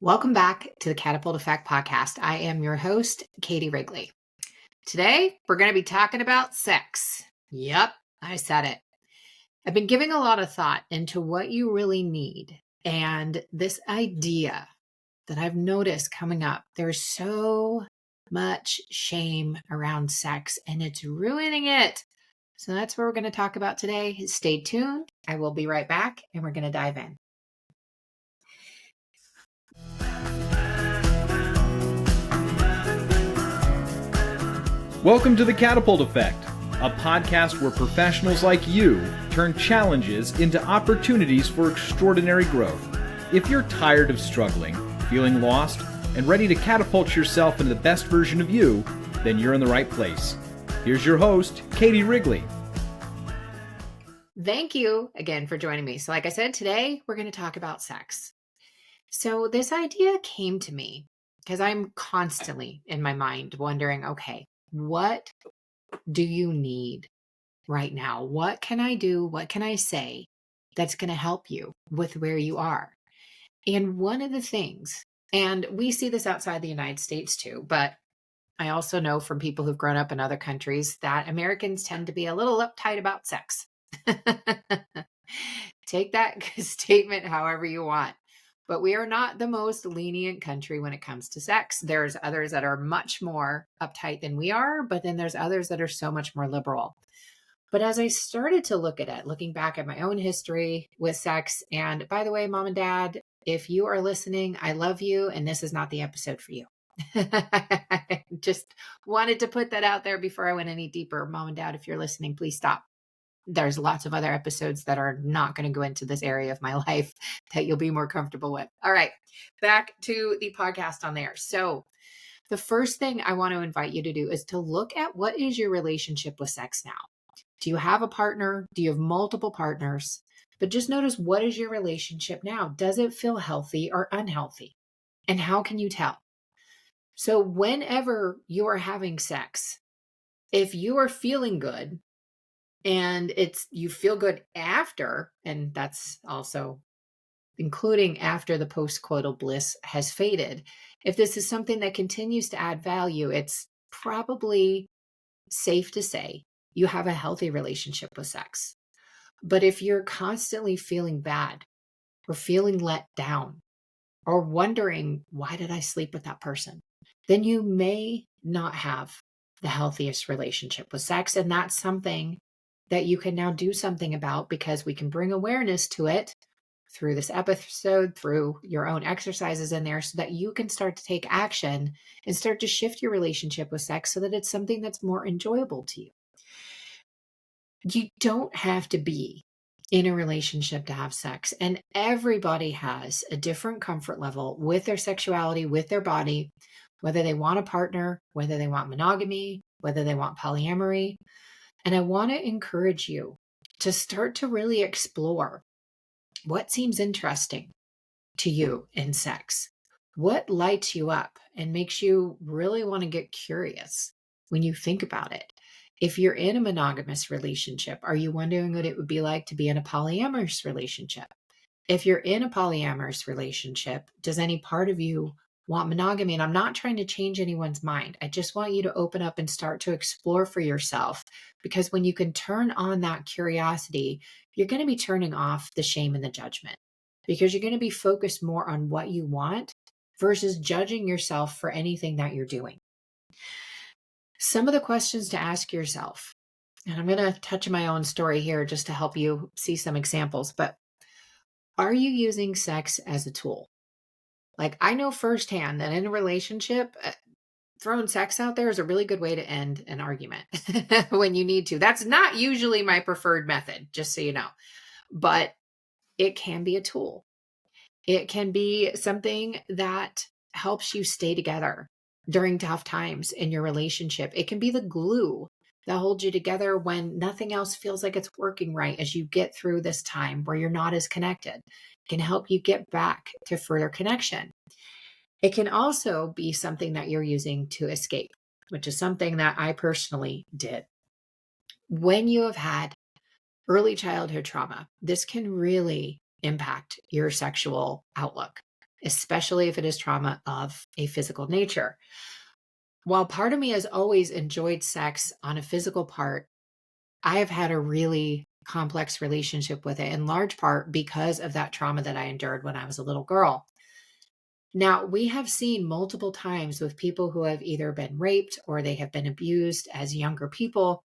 Welcome back to the Catapult Effect Podcast. I am your host, Katie Wrigley. Today, we're going to be talking about sex. Yep, I said it. I've been giving a lot of thought into what you really need. And this idea that I've noticed coming up, there's so much shame around sex and it's ruining it. So that's what we're going to talk about today. Stay tuned. I will be right back and we're going to dive in. Welcome to the Catapult Effect, a podcast where professionals like you turn challenges into opportunities for extraordinary growth. If you're tired of struggling, feeling lost, and ready to catapult yourself into the best version of you, then you're in the right place. Here's your host, Katie Wrigley. Thank you again for joining me. So like I said, today we're going to talk about sex. So this idea came to me because I'm constantly in my mind wondering, okay, what do you need right now? What can I do? What can I say that's going to help you with where you are? And one of the things, and we see this outside the United States too, but I also know from people who've grown up in other countries that Americans tend to be a little uptight about sex. Take that statement however you want. But we are not the most lenient country when it comes to sex. There's others that are much more uptight than we are, but then there's others that are so much more liberal. But as I started to look at it, looking back at my own history with sex, and by the way, mom and dad, if you are listening, I love you, and this is not the episode for you. Just wanted to put that out there before I went any deeper. Mom and dad, if you're listening, please stop. There's lots of other episodes that are not going to go into this area of my life that you'll be more comfortable with. All right, back to the podcast on there. So the first thing I want to invite you to do is to look at what is your relationship with sex now. Do you have a partner? Do you have multiple partners? But just notice, what is your relationship now? Does it feel healthy or unhealthy? And how can you tell? So whenever you are having sex, if you are feeling good, and you feel good after, and that's also including after the postcoital bliss has faded. If this is something that continues to add value, it's probably safe to say you have a healthy relationship with sex. But if you're constantly feeling bad or feeling let down or wondering, why did I sleep with that person? Then you may not have the healthiest relationship with sex. And that's something that you can now do something about, because we can bring awareness to it through this episode, through your own exercises in there, so that you can start to take action and start to shift your relationship with sex so that it's something that's more enjoyable to you. You don't have to be in a relationship to have sex, and everybody has a different comfort level with their sexuality, with their body, whether they want a partner, whether they want monogamy, whether they want polyamory. And I want to encourage you to start to really explore what seems interesting to you in sex. What lights you up and makes you really want to get curious when you think about it? If you're in a monogamous relationship, are you wondering what it would be like to be in a polyamorous relationship? If you're in a polyamorous relationship, does any part of you want monogamy? And I'm not trying to change anyone's mind. I just want you to open up and start to explore for yourself, because when you can turn on that curiosity, you're going to be turning off the shame and the judgment, because you're going to be focused more on what you want versus judging yourself for anything that you're doing. Some of the questions to ask yourself, and I'm going to touch on my own story here just to help you see some examples, but are you using sex as a tool? Like, I know firsthand that in a relationship, throwing sex out there is a really good way to end an argument when you need to. That's not usually my preferred method, just so you know, but it can be a tool. It can be something that helps you stay together during tough times in your relationship. It can be the glue that holds you together when nothing else feels like it's working right as you get through this time where you're not as connected. It can help you get back to further connection. It can also be something that you're using to escape, which is something that I personally did. When you have had early childhood trauma, this can really impact your sexual outlook. especially if it is trauma of a physical nature. While part of me has always enjoyed sex on a physical part, I have had a really complex relationship with it, in large part because of that trauma that I endured when I was a little girl. Now, we have seen multiple times with people who have either been raped or they have been abused as younger people,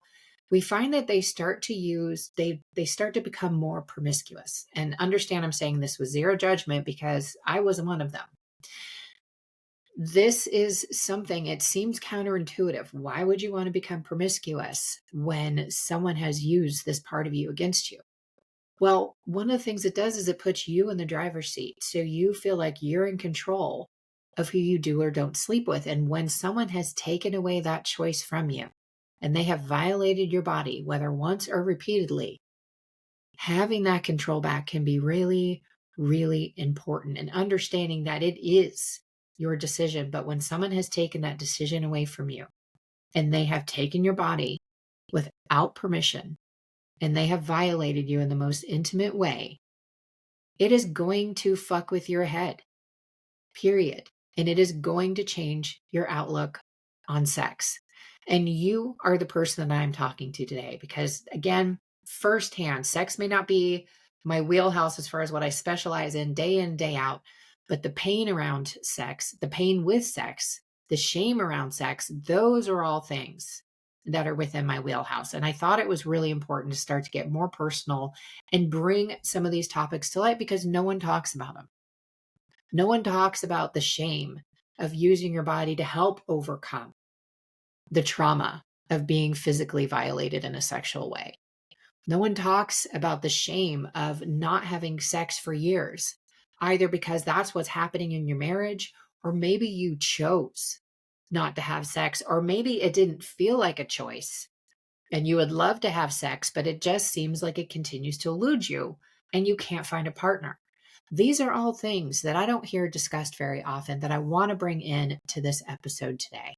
we find that they start to they start to become more promiscuous. And understand I'm saying this with zero judgment because I was one of them. This is something, it seems counterintuitive. Why would you want to become promiscuous when someone has used this part of you against you? Well, one of the things it does is it puts you in the driver's seat. So you feel like you're in control of who you do or don't sleep with. And when someone has taken away that choice from you and they have violated your body, whether once or repeatedly, having that control back can be really, really important, and understanding that it is your decision. But when someone has taken that decision away from you and they have taken your body without permission, and they have violated you in the most intimate way, it is going to fuck with your head, period. And it is going to change your outlook on sex. And you are the person that I'm talking to today because, again, firsthand, sex may not be my wheelhouse as far as what I specialize in, day out, but the pain around sex, the pain with sex, the shame around sex, those are all things that are within my wheelhouse. And I thought it was really important to start to get more personal and bring some of these topics to light because no one talks about them. No one talks about the shame of using your body to help overcome the trauma of being physically violated in a sexual way. No one talks about the shame of not having sex for years, either because that's what's happening in your marriage, or maybe you chose not to have sex, or maybe it didn't feel like a choice and you would love to have sex, but it just seems like it continues to elude you and you can't find a partner. These are all things that I don't hear discussed very often that I want to bring in to this episode today.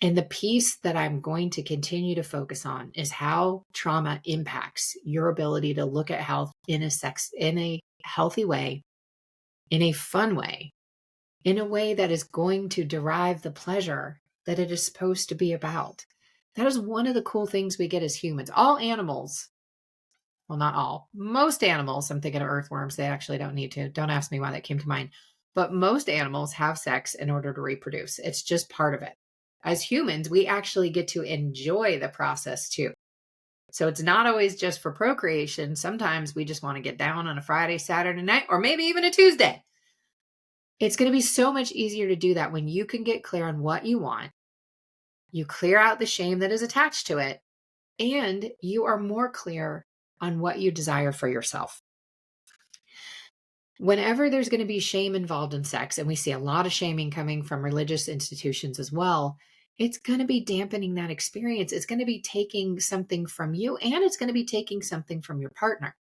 And the piece that I'm going to continue to focus on is how trauma impacts your ability to look at health in a healthy way, in a fun way, in a way that is going to derive the pleasure that it is supposed to be about. That is one of the cool things we get as humans. All animals, well, not all, most animals, I'm thinking of earthworms, they actually don't need to. Don't ask me why that came to mind. But most animals have sex in order to reproduce. It's just part of it. As humans, we actually get to enjoy the process too. So it's not always just for procreation. Sometimes we just want to get down on a Friday, Saturday night, or maybe even a Tuesday. It's going to be so much easier to do that when you can get clear on what you want. You clear out the shame that is attached to it, and you are more clear on what you desire for yourself. Whenever there's going to be shame involved in sex, and we see a lot of shaming coming from religious institutions as well, it's going to be dampening that experience. It's going to be taking something from you, and it's going to be taking something from your partner.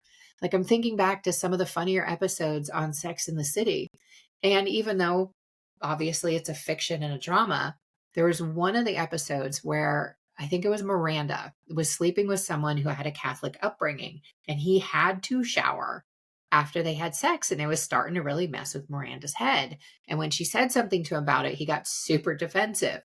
Like, I'm thinking back to some of the funnier episodes on Sex in the City. And even though obviously it's a fiction and a drama, there was one of the episodes where I think it was Miranda was sleeping with someone who had a Catholic upbringing, and he had to shower after they had sex, and it was starting to really mess with Miranda's head. And when she said something to him about it, he got super defensive.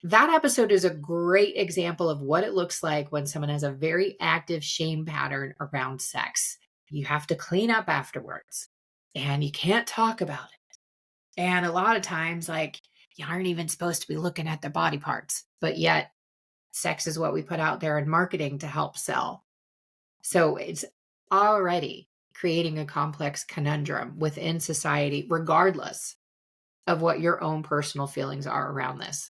That episode is a great example of what it looks like when someone has a very active shame pattern around sex. You have to clean up afterwards, and you can't talk about it. And a lot of times, like, you aren't even supposed to be looking at their body parts, but yet sex is what we put out there in marketing to help sell. So it's already creating a complex conundrum within society, regardless of what your own personal feelings are around this.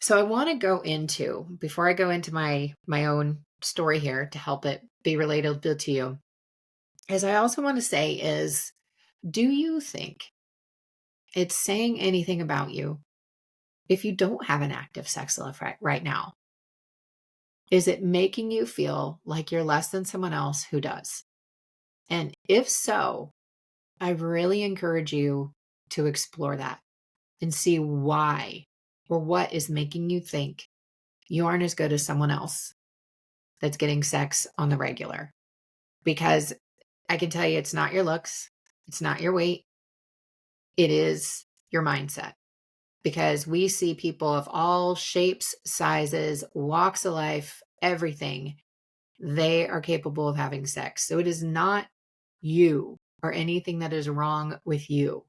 So I want to go into, before I go into my own story here to help it be relatable to you, is I also want to say is, do you think it's saying anything about you if you don't have an active sex life right now? Is it making you feel like you're less than someone else who does? And if so, I really encourage you to explore that and see why or what is making you think you aren't as good as someone else that's getting sex on the regular. Because I can tell you it's not your looks. It's not your weight. It is your mindset. Because we see people of all shapes, sizes, walks of life, everything. They are capable of having sex. So it is not you or anything that is wrong with you,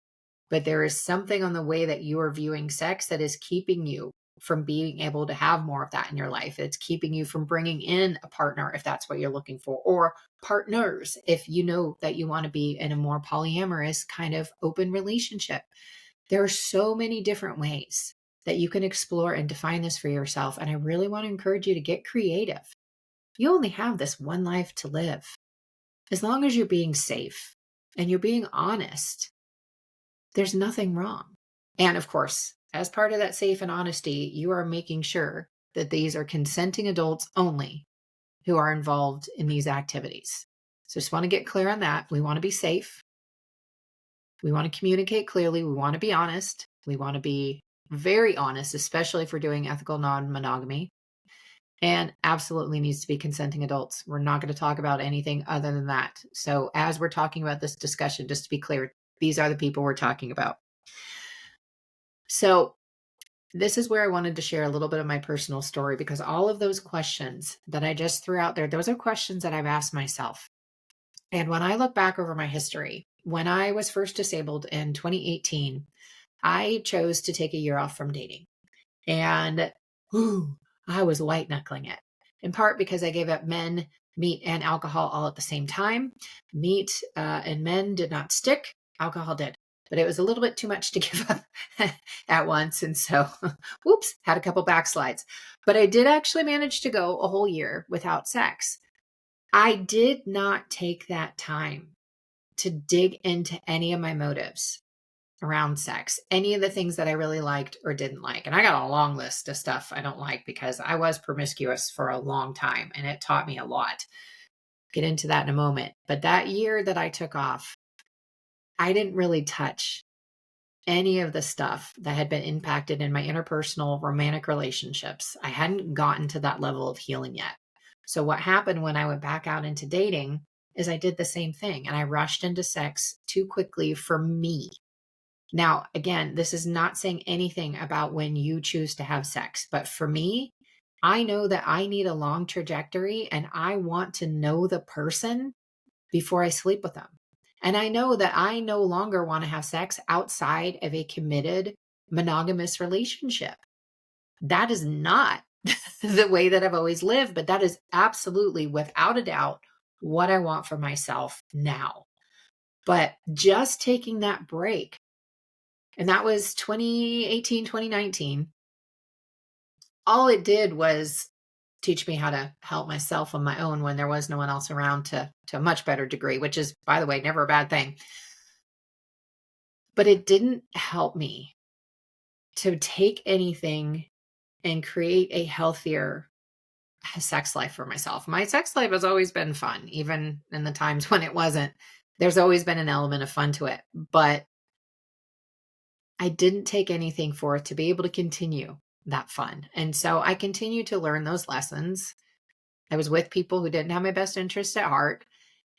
but there is something on the way that you are viewing sex that is keeping you from being able to have more of that in your life. It's keeping you from bringing in a partner if that's what you're looking for, or partners if you know that you want to be in a more polyamorous kind of open relationship. There are so many different ways that you can explore and define this for yourself. And I really want to encourage you to get creative. You only have this one life to live. As long as you're being safe and you're being honest, there's nothing wrong. And of course, as part of that safe and honesty, you are making sure that these are consenting adults only who are involved in these activities. So just want to get clear on that. We want to be safe. We want to communicate clearly. We want to be honest. We want to be very honest, especially if we're doing ethical non-monogamy. And absolutely needs to be consenting adults. We're not going to talk about anything other than that. So as we're talking about this discussion, just to be clear, these are the people we're talking about. So this is where I wanted to share a little bit of my personal story, because all of those questions that I just threw out there, those are questions that I've asked myself. And when I look back over my history, when I was first disabled in 2018, I chose to take a year off from dating. And I was white knuckling it, in part because I gave up men, meat, and alcohol all at the same time. Meat and men did not stick. Alcohol did, but it was a little bit too much to give up at once. And so, whoops, had a couple backslides. But I did actually manage to go a whole year without sex. I did not take that time to dig into any of my motives around sex, any of the things that I really liked or didn't like. And I got a long list of stuff I don't like because I was promiscuous for a long time and it taught me a lot. Get into that in a moment. But that year that I took off, I didn't really touch any of the stuff that had been impacted in my interpersonal romantic relationships. I hadn't gotten to that level of healing yet. So what happened when I went back out into dating is I did the same thing and I rushed into sex too quickly for me. Now, again, this is not saying anything about when you choose to have sex, but for me, I know that I need a long trajectory and I want to know the person before I sleep with them. And I know that I no longer want to have sex outside of a committed monogamous relationship. That is not the way that I've always lived, but that is absolutely, without a doubt, what I want for myself now. But just taking that break, and that was 2018, 2019. All it did was teach me how to help myself on my own when there was no one else around to a much better degree, which is, by the way, never a bad thing. But it didn't help me to take anything and create a healthier sex life for myself. My sex life has always been fun, even in the times when it wasn't. There's always been an element of fun to it, but I didn't take anything for it to be able to continue that fun. And so I continued to learn those lessons. I was with people who didn't have my best interest at heart.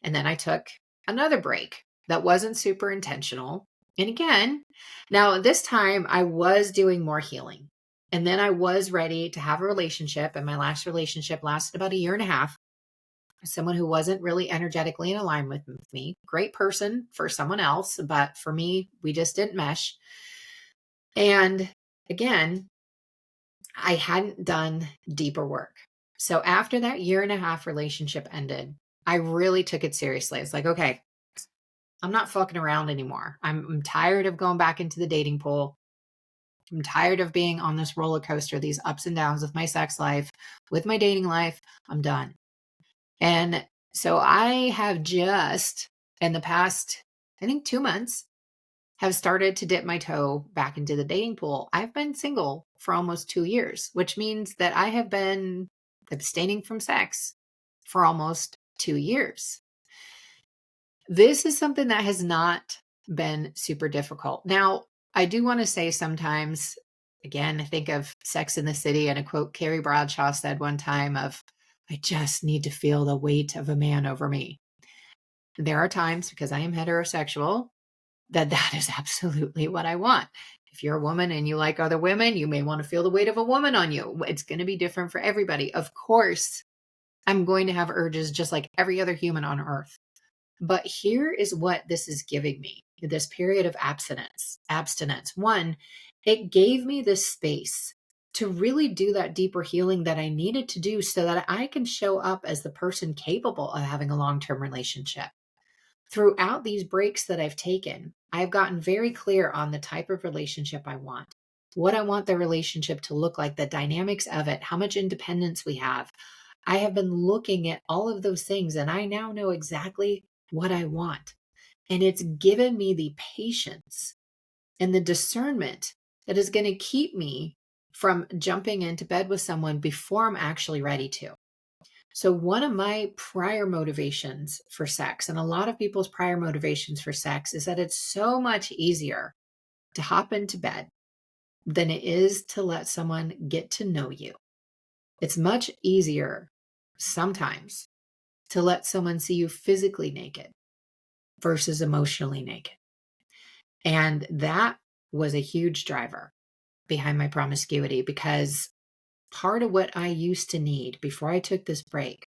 And then I took another break that wasn't super intentional. And again, now this time I was doing more healing. And then I was ready to have a relationship. And my last relationship lasted about a year and a half. Someone who wasn't really energetically in alignment with me. Great person for someone else, but for me, we just didn't mesh. And again, I hadn't done deeper work. So after that year and a half relationship ended, I really took it seriously. It's like, okay, I'm not fucking around anymore. I'm tired of going back into the dating pool. I'm tired of being on this roller coaster, these ups and downs with my sex life, with my dating life. I'm done. And so I have just, in the past, I think 2 months, have started to dip my toe back into the dating pool. I've been single for almost 2 years, which means that I have been abstaining from sex for almost 2 years. This is something that has not been super difficult. Now, I do want to say sometimes, again, I think of Sex in the City and a quote Carrie Bradshaw said one time of, I just need to feel the weight of a man over me. There are times, because I am heterosexual, that is absolutely what I want. If you're a woman and you like other women, you may want to feel the weight of a woman on you. It's going to be different for everybody. Of course, I'm going to have urges just like every other human on earth. But here is what this is giving me, this period of abstinence. One, it gave me this space to really do that deeper healing that I needed to do so that I can show up as the person capable of having a long-term relationship. Throughout these breaks that I've taken, I've gotten very clear on the type of relationship I want, what I want the relationship to look like, the dynamics of it, how much independence we have. I have been looking at all of those things, and I now know exactly what I want. And it's given me the patience and the discernment that is going to keep me from jumping into bed with someone before I'm actually ready to. So one of my prior motivations for sex, and a lot of people's prior motivations for sex, is that it's so much easier to hop into bed than it is to let someone get to know you. It's much easier sometimes to let someone see you physically naked versus emotionally naked. And that was a huge driver behind my promiscuity, because part of what I used to need before I took this break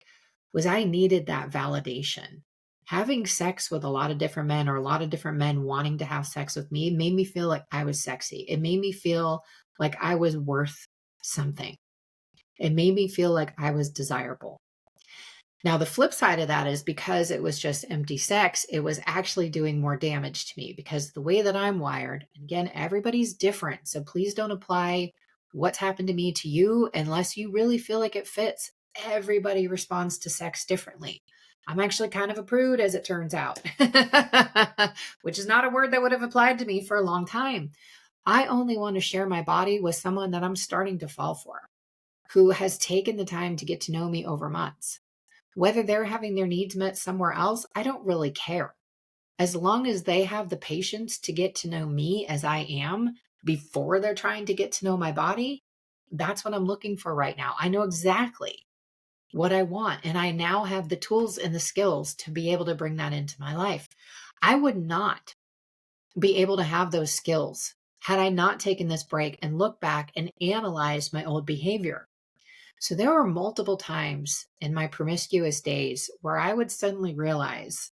was I needed that validation. Having sex with a lot of different men, or a lot of different men wanting to have sex with me, made me feel like I was sexy. It made me feel like I was worth something. It made me feel like I was desirable. Now, the flip side of that is, because it was just empty sex, it was actually doing more damage to me, because the way that I'm wired, again, everybody's different. So please don't apply what's happened to me to you unless you really feel like it fits. Everybody responds to sex differently. I'm actually kind of a prude, as it turns out, which is not a word that would have applied to me for a long time. I only want to share my body with someone that I'm starting to fall for, who has taken the time to get to know me over months. Whether they're having their needs met somewhere else, I don't really care. As long as they have the patience to get to know me as I am before they're trying to get to know my body, that's what I'm looking for right now. I know exactly what I want, and I now have the tools and the skills to be able to bring that into my life. I would not be able to have those skills had I not taken this break and looked back and analyzed my old behavior. So there were multiple times in my promiscuous days where I would suddenly realize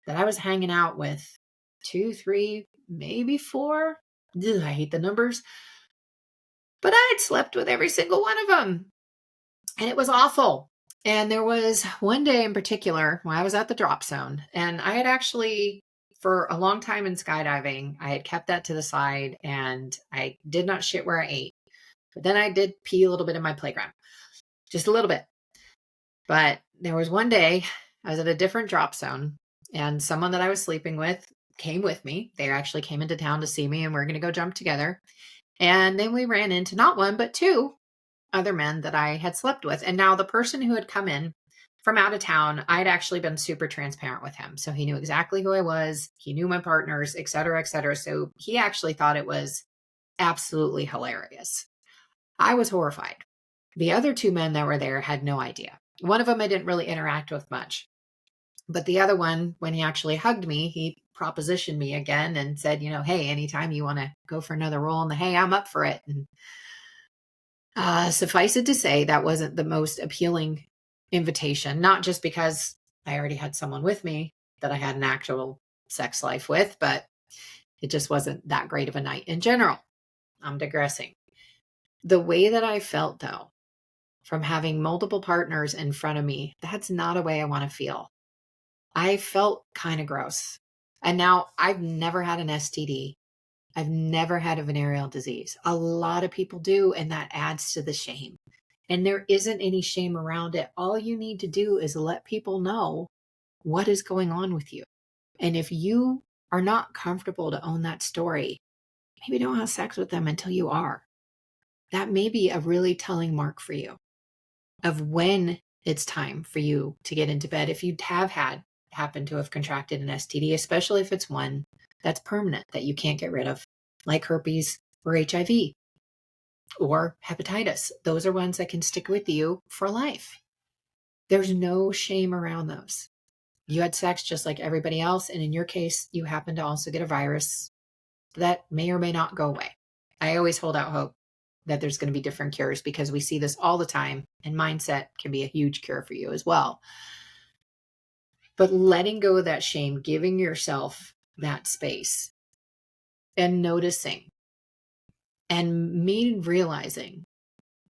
that I was hanging out with 2, 3, maybe 4. Ugh, I hate the numbers. But I'd slept with every single one of them. And it was awful. And there was one day in particular when I was at the drop zone, and I had actually, for a long time in skydiving, I had kept that to the side, and I did not shit where I ate. But then I did pee a little bit in my playground. Just a little bit. But there was one day I was at a different drop zone, and someone that I was sleeping with came with me. They actually came into town to see me, and we are going to go jump together. And then we ran into not one, but 2 other men that I had slept with. And now the person who had come in from out of town, I'd actually been super transparent with him. So he knew exactly who I was. He knew my partners, et cetera, et cetera. So he actually thought it was absolutely hilarious. I was horrified. The other 2 men that were there had no idea. One of them I didn't really interact with much. But the other one, when he actually hugged me, he propositioned me again and said, hey, anytime you want to go for another roll in the hay, I'm up for it. And suffice it to say, that wasn't the most appealing invitation, not just because I already had someone with me that I had an actual sex life with, but it just wasn't that great of a night in general. I'm digressing. The way that I felt, though, from having multiple partners in front of me, that's not a way I want to feel. I felt kind of gross. And now I've never had an STD. I've never had a venereal disease. A lot of people do, and that adds to the shame. And there isn't any shame around it. All you need to do is let people know what is going on with you. And if you are not comfortable to own that story, maybe don't have sex with them until you are. That may be a really telling mark for you of when it's time for you to get into bed. If you happen to have contracted an STD, especially if it's one that's permanent, that you can't get rid of, like herpes or HIV or hepatitis. Those are ones that can stick with you for life. There's no shame around those. You had sex just like everybody else. And in your case, you happen to also get a virus that may or may not go away. I always hold out hope that there's going to be different cures because we see this all the time, and mindset can be a huge cure for you as well. But letting go of that shame, giving yourself that space and noticing, and me realizing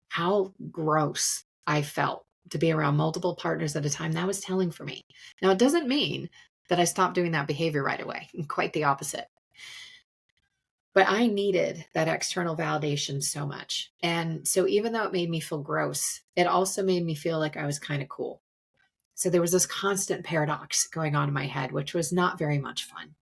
how gross I felt to be around multiple partners at a time, that was telling for me. Now, it doesn't mean that I stopped doing that behavior right away. Quite the opposite. But I needed that external validation so much. And so even though it made me feel gross, it also made me feel like I was kind of cool. So there was this constant paradox going on in my head, which was not very much fun.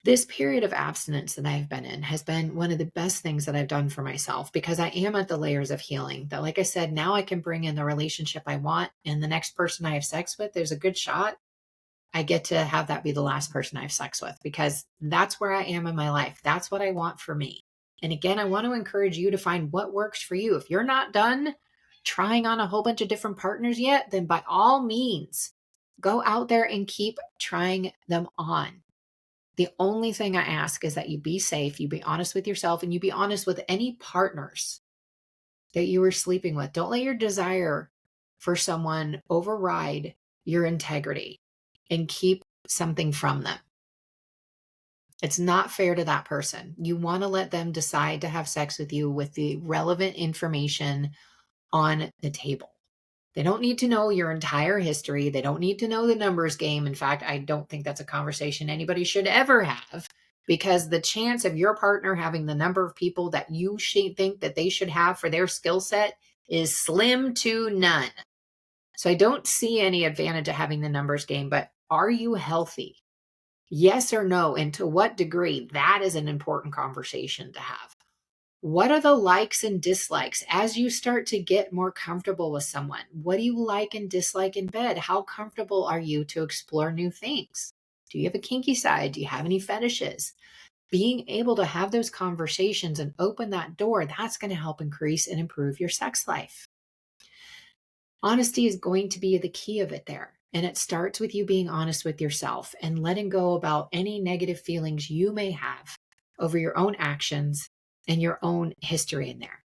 This period of abstinence that I've been in has been one of the best things that I've done for myself, because I am at the layers of healing that, like I said, now I can bring in the relationship I want. And the next person I have sex with, there's a good shot I get to have that be the last person I have sex with, because that's where I am in my life. That's what I want for me. And again, I want to encourage you to find what works for you. If you're not done trying on a whole bunch of different partners yet, then by all means, go out there and keep trying them on. The only thing I ask is that you be safe, you be honest with yourself, and you be honest with any partners that you were sleeping with. Don't let your desire for someone override your integrity and keep something from them. It's not fair to that person. You want to let them decide to have sex with you with the relevant information on the table. They don't need to know your entire history. They don't need to know the numbers game. In fact, I don't think that's a conversation anybody should ever have, because the chance of your partner having the number of people that you think that they should have for their skill set is slim to none. So I don't see any advantage of having the numbers game, but are you healthy? Yes or no? And to what degree? That is an important conversation to have. What are the likes and dislikes as you start to get more comfortable with someone? What do you like and dislike in bed? How comfortable are you to explore new things? Do you have a kinky side? Do you have any fetishes? Being able to have those conversations and open that door, that's going to help increase and improve your sex life. Honesty is going to be the key of it there. And it starts with you being honest with yourself and letting go about any negative feelings you may have over your own actions and your own history in there.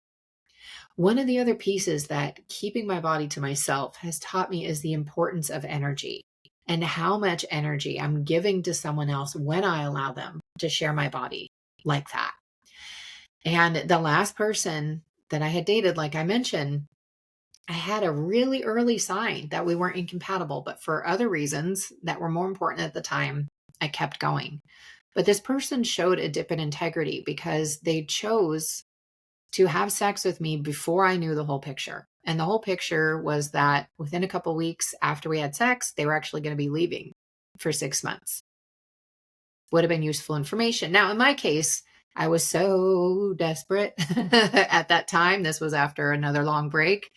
One of the other pieces that keeping my body to myself has taught me is the importance of energy and how much energy I'm giving to someone else when I allow them to share my body like that. And the last person that I had dated, like I mentioned, I had a really early sign that we weren't incompatible, but for other reasons that were more important at the time, I kept going. But this person showed a dip in integrity because they chose to have sex with me before I knew the whole picture. And the whole picture was that within a couple weeks after we had sex, they were actually going to be leaving for 6 months. Would have been useful information. Now, in my case, I was so desperate at that time. This was after another long break,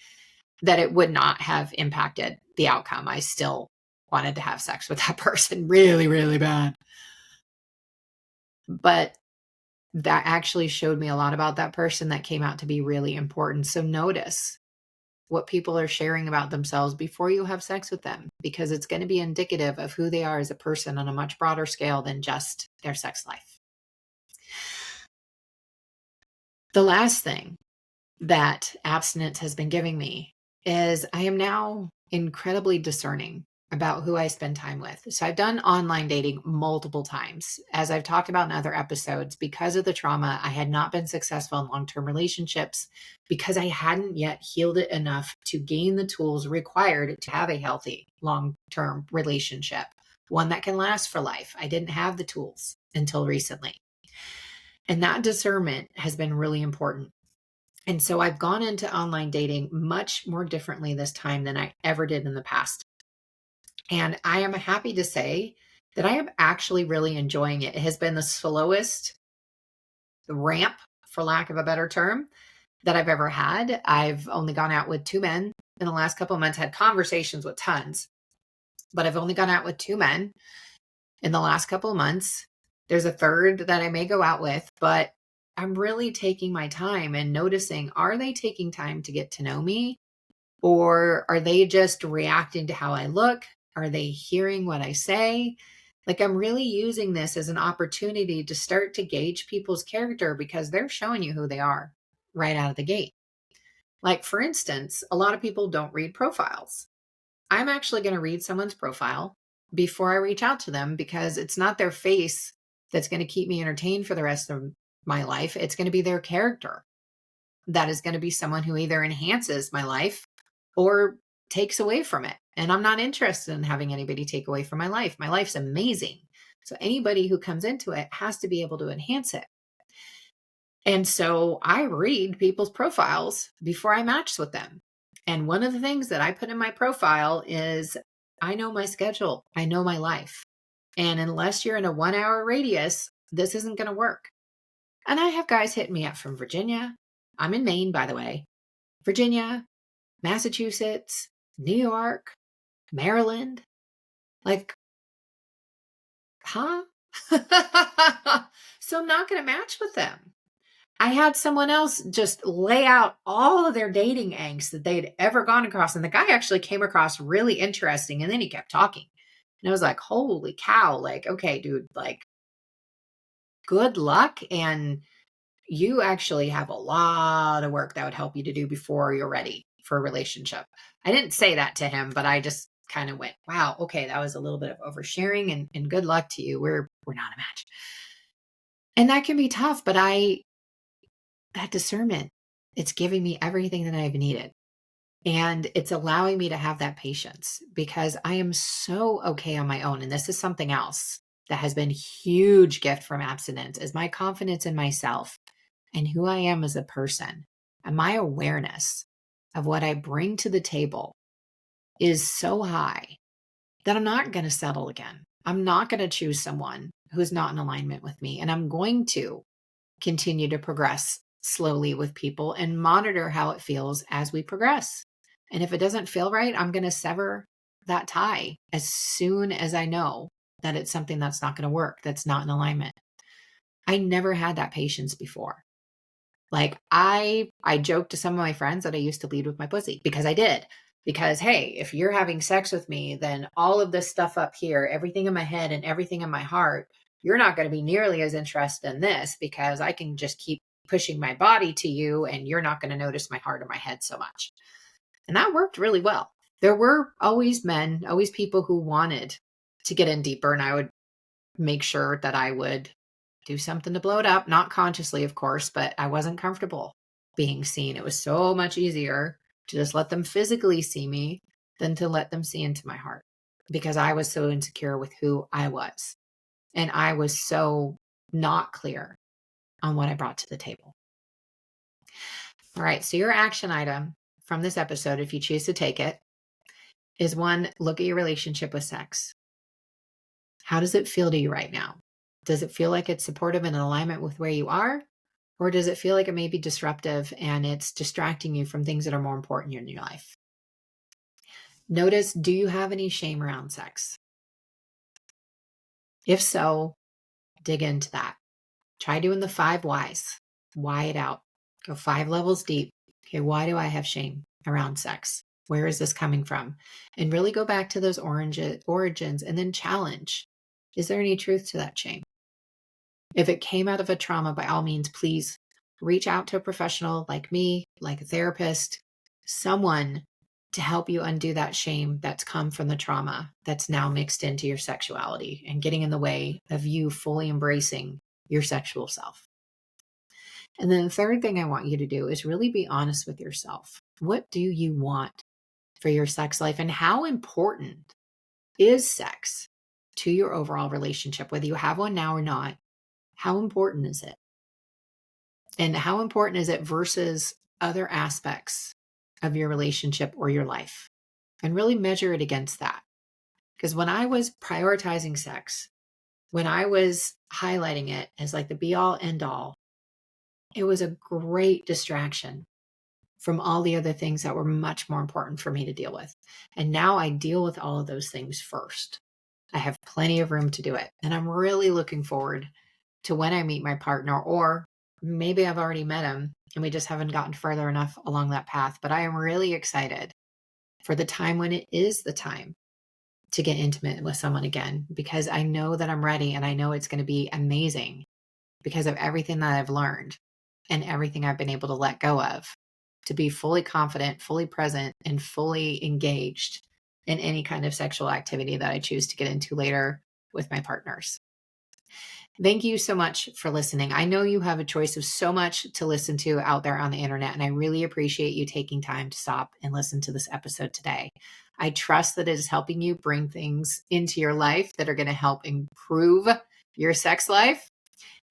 that it would not have impacted the outcome. I still wanted to have sex with that person really, really bad. But that actually showed me a lot about that person that came out to be really important. So notice what people are sharing about themselves before you have sex with them, because it's going to be indicative of who they are as a person on a much broader scale than just their sex life. The last thing that abstinence has been giving me is I am now incredibly discerning about who I spend time with. So I've done online dating multiple times. As I've talked about in other episodes, because of the trauma, I had not been successful in long-term relationships because I hadn't yet healed it enough to gain the tools required to have a healthy long-term relationship, one that can last for life. I didn't have the tools until recently. And that discernment has been really important. And so I've gone into online dating much more differently this time than I ever did in the past. And I am happy to say that I am actually really enjoying it. It has been the slowest ramp, for lack of a better term, that I've ever had. I've only gone out with 2 men in the last couple of months, had conversations with tons, but I've only gone out with 2 men in the last couple of months. There's a third that I may go out with, but I'm really taking my time and noticing, are they taking time to get to know me? Or are they just reacting to how I look? Are they hearing what I say? Like, I'm really using this as an opportunity to start to gauge people's character because they're showing you who they are right out of the gate. Like, for instance, a lot of people don't read profiles. I'm actually going to read someone's profile before I reach out to them because it's not their face that's going to keep me entertained for the rest of my life. It's going to be their character. That is going to be someone who either enhances my life or takes away from it. And I'm not interested in having anybody take away from my life. My life's amazing. So anybody who comes into it has to be able to enhance it. And so I read people's profiles before I match with them. And one of the things that I put in my profile is I know my schedule. I know my life. And unless you're in a 1 hour radius, this isn't going to work. And I have guys hitting me up from Virginia. I'm in Maine, by the way. Virginia, Massachusetts, New York, Maryland. Like, huh? So I'm not going to match with them. I had someone else just lay out all of their dating angst that they'd ever gone across. And the guy actually came across really interesting. And then he kept talking. And I was like, holy cow. Like, okay, dude, like, good luck. And you actually have a lot of work that would help you to do before you're ready for a relationship. I didn't say that to him, but I just kind of went, wow, okay, that was a little bit of oversharing and good luck to you. We're not a match. And that can be tough, but that discernment, it's giving me everything that I've needed. And it's allowing me to have that patience because I am so okay on my own. And this is something else that has been a huge gift from abstinence is my confidence in myself and who I am as a person. And my awareness of what I bring to the table is so high that I'm not going to settle again. I'm not going to choose someone who's not in alignment with me. And I'm going to continue to progress slowly with people and monitor how it feels as we progress. And if it doesn't feel right, I'm going to sever that tie as soon as I know that it's something that's not going to work, that's not in alignment. I never had that patience before. Like I joked to some of my friends that I used to lead with my pussy because I did. Because, hey, if you're having sex with me, then all of this stuff up here, everything in my head and everything in my heart, you're not going to be nearly as interested in this because I can just keep pushing my body to you and you're not going to notice my heart or my head so much. And that worked really well. There were always men, always people who wanted to get in deeper. And I would make sure that I would do something to blow it up, not consciously, of course, but I wasn't comfortable being seen. It was so much easier to just let them physically see me than to let them see into my heart because I was so insecure with who I was. And I was so not clear on what I brought to the table. All right. So your action item from this episode, if you choose to take it, is one, look at your relationship with sex. How does it feel to you right now? Does it feel like it's supportive and in alignment with where you are? Or does it feel like it may be disruptive and it's distracting you from things that are more important in your life? Notice, do you have any shame around sex? If so, dig into that. Try doing the 5 whys. Why it out. Go 5 levels deep. Okay, why do I have shame around sex? Where is this coming from? And really go back to those origins and then challenge. Is there any truth to that shame? If it came out of a trauma, by all means, please reach out to a professional like me, like a therapist, someone to help you undo that shame that's come from the trauma that's now mixed into your sexuality and getting in the way of you fully embracing your sexual self. And then the third thing I want you to do is really be honest with yourself. What do you want for your sex life? And how important is sex to your overall relationship, whether you have one now or not? How important is it? And how important is it versus other aspects of your relationship or your life? And really measure it against that. Because when I was prioritizing sex, when I was highlighting it as like the be all end all, it was a great distraction from all the other things that were much more important for me to deal with. And now I deal with all of those things first. I have plenty of room to do it. And I'm really looking forward to when I meet my partner, or maybe I've already met him and we just haven't gotten further enough along that path. But I am really excited for the time when it is the time to get intimate with someone again, because I know that I'm ready and I know it's going to be amazing because of everything that I've learned and everything I've been able to let go of, to be fully confident, fully present, and fully engaged in any kind of sexual activity that I choose to get into later with my partners. Thank you so much for listening. I know you have a choice of so much to listen to out there on the internet, and I really appreciate you taking time to stop and listen to this episode today. I trust that it is helping you bring things into your life that are going to help improve your sex life.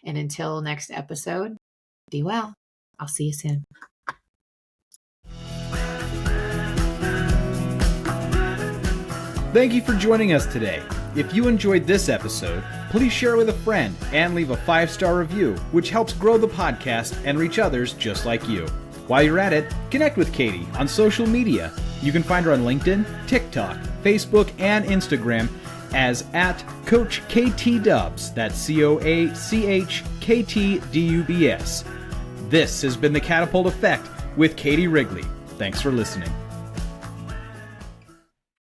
And until next episode, be well. I'll see you soon. Thank you for joining us today. If you enjoyed this episode, please share it with a friend and leave a 5-star review, which helps grow the podcast and reach others just like you. While you're at it, connect with Katie on social media. You can find her on LinkedIn, TikTok, Facebook, and Instagram as @CoachKTDubs. That's CoachKTDubs. This has been the Catapult Effect with Katie Wrigley. Thanks for listening.